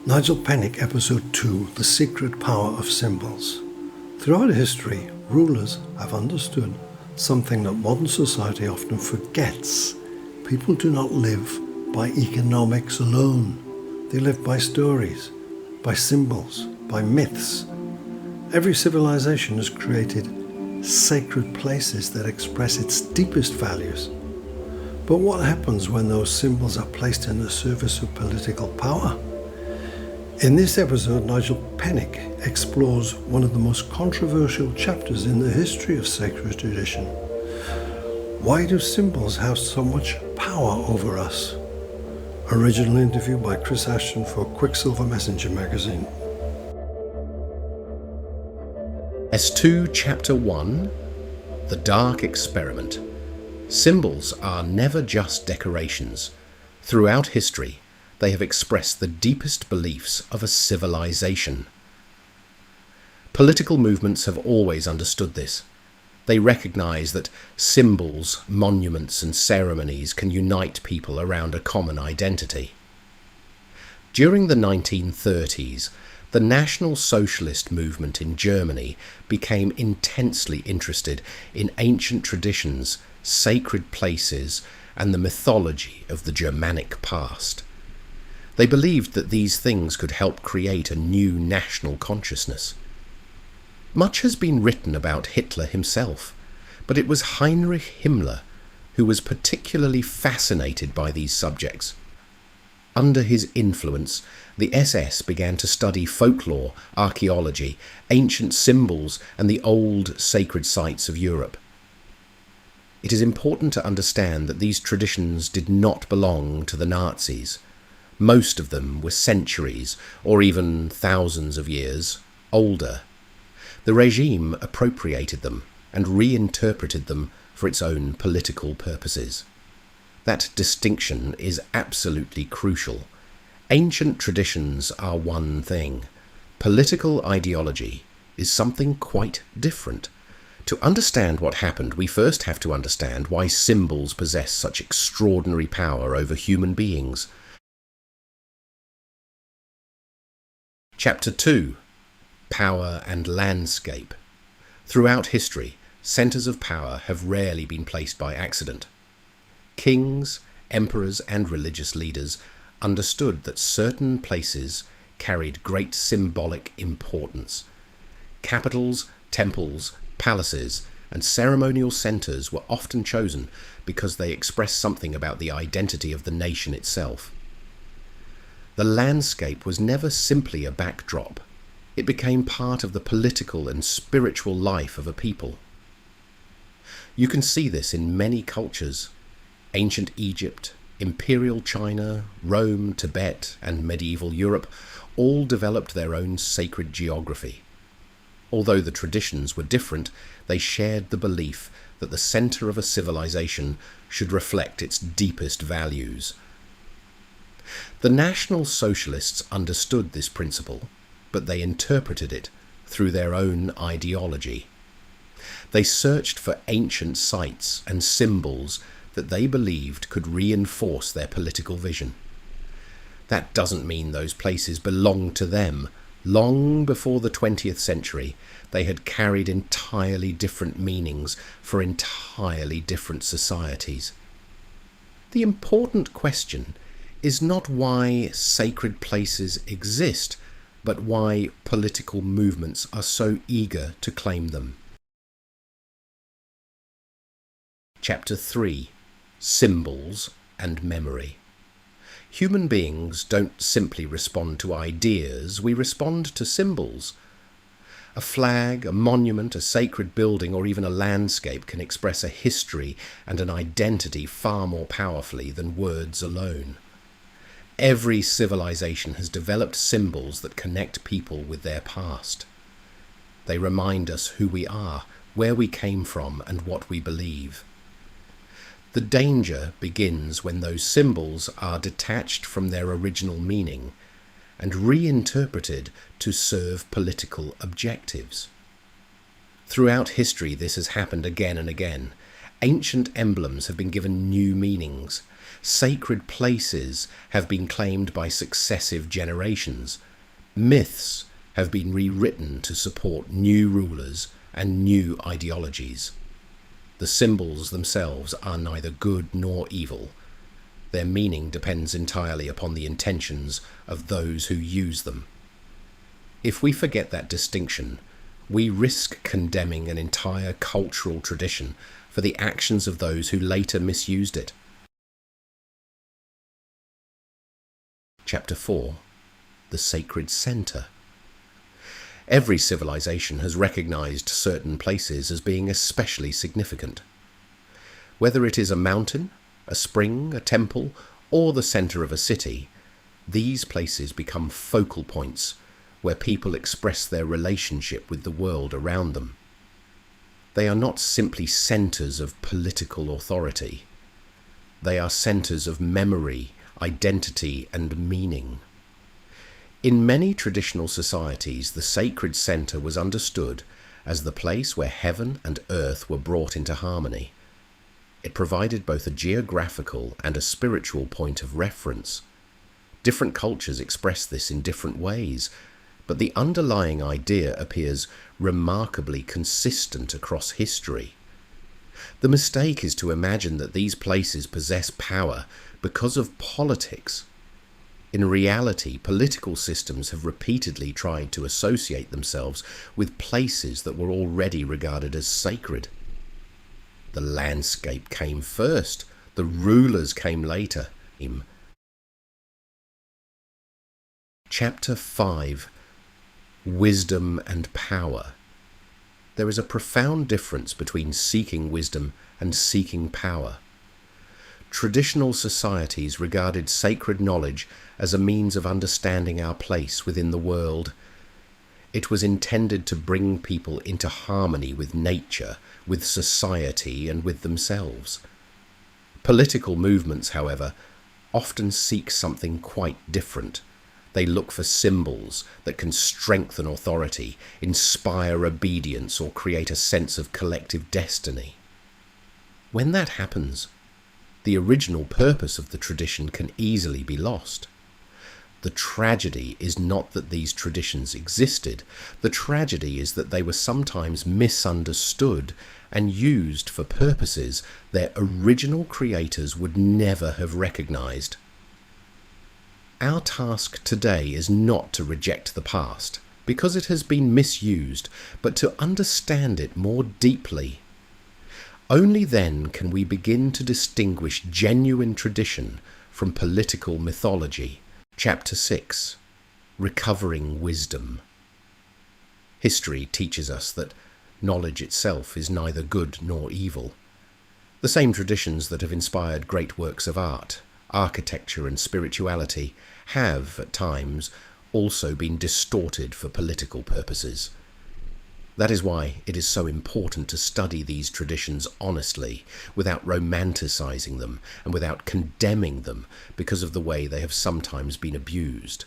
Nigel Pennick, Episode 2, The Secret Power of Symbols. Throughout history, rulers have understood something that modern society often forgets. People do not live by economics alone. They live by stories, by symbols, by myths. Every civilization has created sacred places that express its deepest values. But what happens when those symbols are placed in the service of political power? In this episode, Nigel Pennick explores one of the most controversial chapters in the history of sacred tradition. Why do symbols have so much power over us? Original interview by Chris Ashton for Quicksilver Messenger magazine. S2 Chapter 1 The Dark Experiment. Symbols are never just decorations. Throughout history, they have expressed the deepest beliefs of a civilization. Political movements have always understood this. They recognize that symbols, monuments, and ceremonies can unite people around a common identity. During the 1930s, the National Socialist movement in Germany became intensely interested in ancient traditions, sacred places, and the mythology of the Germanic past. They believed that these things could help create a new national consciousness. Much has been written about Hitler himself, but it was Heinrich Himmler who was particularly fascinated by these subjects. Under his influence, the SS began to study folklore, archaeology, ancient symbols, and the old sacred sites of Europe. It is important to understand that these traditions did not belong to the Nazis. Most of them were centuries, or even thousands of years, older. The regime appropriated them and reinterpreted them for its own political purposes. That distinction is absolutely crucial. Ancient traditions are one thing. Political ideology is something quite different. To understand what happened, we first have to understand why symbols possess such extraordinary power over human beings. Chapter 2 Power and Landscape. Throughout history, centres of power have rarely been placed by accident. Kings, emperors, and religious leaders understood that certain places carried great symbolic importance. Capitals, temples, palaces, and ceremonial centres were often chosen because they expressed something about the identity of the nation itself. The landscape was never simply a backdrop. It became part of the political and spiritual life of a people. You can see this in many cultures. Ancient Egypt, Imperial China, Rome, Tibet, and medieval Europe all developed their own sacred geography. Although the traditions were different, they shared the belief that the centre of a civilization should reflect its deepest values. The National Socialists understood this principle, but they interpreted it through their own ideology. They searched for ancient sites and symbols that they believed could reinforce their political vision. That doesn't mean those places belonged to them. Long before the 20th century, they had carried entirely different meanings for entirely different societies. The important question is not why sacred places exist, but why political movements are so eager to claim them. Chapter 3 Symbols and Memory. Human beings don't simply respond to ideas, we respond to symbols. A flag, a monument, a sacred building, or even a landscape can express a history and an identity far more powerfully than words alone. Every civilization has developed symbols that connect people with their past. They remind us who we are, where we came from, and what we believe. The danger begins when those symbols are detached from their original meaning and reinterpreted to serve political objectives. Throughout history, this has happened again and again. Ancient emblems have been given new meanings. Sacred places have been claimed by successive generations. Myths have been rewritten to support new rulers and new ideologies. The symbols themselves are neither good nor evil. Their meaning depends entirely upon the intentions of those who use them. If we forget that distinction, we risk condemning an entire cultural tradition for the actions of those who later misused it. Chapter 4. The Sacred Centre. Every civilization has recognized certain places as being especially significant. Whether it is a mountain, a spring, a temple, or the centre of a city, these places become focal points where people express their relationship with the world around them. They are not simply centres of political authority. They are centres of memory, identity, and meaning. In many traditional societies, the sacred centre was understood as the place where heaven and earth were brought into harmony. It provided both a geographical and a spiritual point of reference. Different cultures express this in different ways, but the underlying idea appears remarkably consistent across history. The mistake is to imagine that these places possess power because of politics. In reality, political systems have repeatedly tried to associate themselves with places that were already regarded as sacred. The landscape came first, the rulers came later. Chapter 5. Wisdom and Power. There is a profound difference between seeking wisdom and seeking power. Traditional societies regarded sacred knowledge as a means of understanding our place within the world. It was intended to bring people into harmony with nature, with society, and with themselves. Political movements, however, often seek something quite different. They look for symbols that can strengthen authority, inspire obedience, or create a sense of collective destiny. When that happens, the original purpose of the tradition can easily be lost. The tragedy is not that these traditions existed. The tragedy is that they were sometimes misunderstood and used for purposes their original creators would never have recognized. Our task today is not to reject the past, because it has been misused, but to understand it more deeply. Only then can we begin to distinguish genuine tradition from political mythology. Chapter 6. Recovering Wisdom. History teaches us that knowledge itself is neither good nor evil. The same traditions that have inspired great works of art, architecture, and spirituality have, at times, also been distorted for political purposes. That is why it is so important to study these traditions honestly, without romanticizing them and without condemning them because of the way they have sometimes been abused.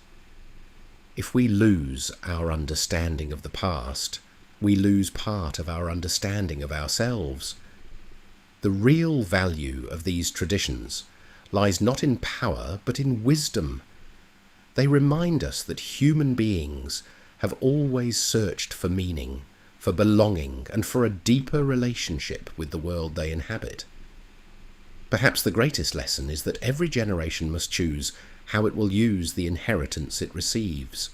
If we lose our understanding of the past, we lose part of our understanding of ourselves. The real value of these traditions lies not in power, but in wisdom. They remind us that human beings have always searched for meaning, for belonging, and for a deeper relationship with the world they inhabit. Perhaps the greatest lesson is that every generation must choose how it will use the inheritance it receives.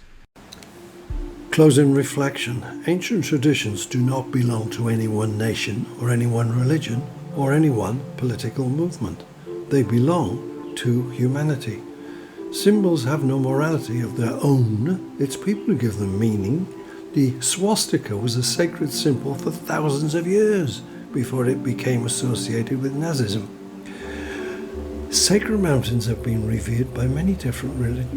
Closing reflection. Ancient traditions do not belong to any one nation or any one religion or any one political movement. They belong to humanity. Symbols have no morality of their own. It's people who give them meaning. The swastika was a sacred symbol for thousands of years before it became associated with Nazism. Sacred mountains have been revered by many different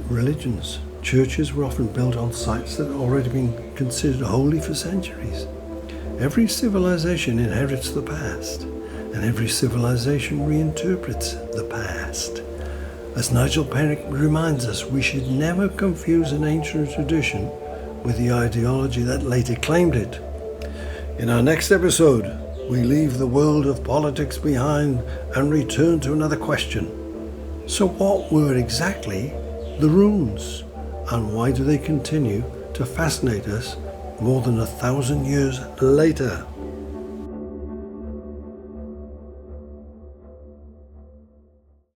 religions. Churches were often built on sites that had already been considered holy for centuries. Every civilization inherits the past, and every civilization reinterprets the past. As Nigel Pennick reminds us, we should never confuse an ancient tradition with the ideology that later claimed it. In our next episode, we leave the world of politics behind and return to another question. So what were exactly the runes, and why do they continue to fascinate us more than 1,000 years later?